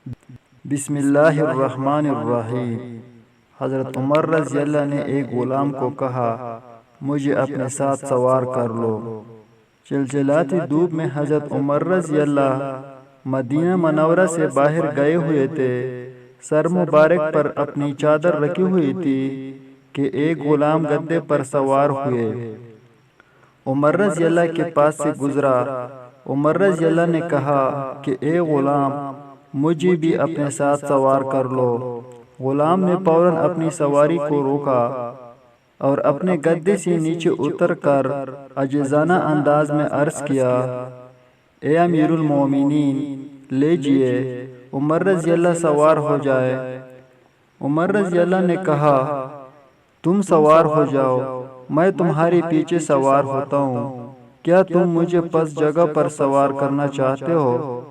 بسم اللہ الرحمن الرحیم۔ حضرت عمر رضی اللہ نے ایک غلام کو کہا مجھے اپنے ساتھ سوار کر لو۔ چلچلاتی دھوپ میں حضرت عمر رضی اللہ مدینہ منورہ سے باہر گئے ہوئے تھے۔ سر مبارک پر اپنی چادر رکھی ہوئی تھی کہ ایک غلام گدے پر سوار ہوئے۔ عمر رضی اللہ کے پاس سے گزرا۔ عمر رضی اللہ نے کہا کہ اے غلام، مجھے بھی اپنے ساتھ سوار کر لو۔ غلام نے فوراً اپنی سواری کو روکا اور اپنے گدے سے نیچے اتر کر عاجزانہ انداز میں عرض کیا، اے امیر المومنین، لیجئے عمر رضی اللہ سوار ہو جائے۔ عمر رضی اللہ نے کہا تم سوار ہو جاؤ، میں تمہارے پیچھے سوار ہوتا ہوں۔ کیا تم مجھے پس جگہ پر سوار کرنا چاہتے ہو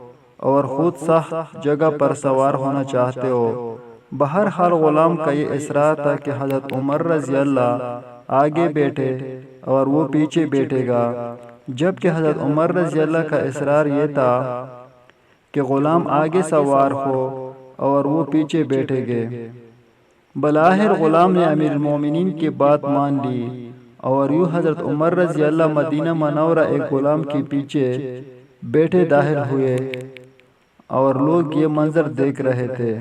اور خود سخت جگہ پر سوار ہونا چاہتے ہو؟ بہرحال غلام کا یہ اصرار تھا کہ حضرت عمر رضی اللہ آگے بیٹھے اور وہ پیچھے بیٹھے گا، جبکہ حضرت عمر رضی اللہ کا اصرار یہ تھا کہ غلام آگے سوار ہو اور وہ پیچھے بیٹھے گے۔ بلاخر غلام نے امیر المومنین کی بات مان لی اور یوں حضرت عمر رضی اللہ مدینہ منورہ ایک غلام کے پیچھے بیٹھے داخل ہوئے اور لوگ یہ منظر دیکھ رہے تھے۔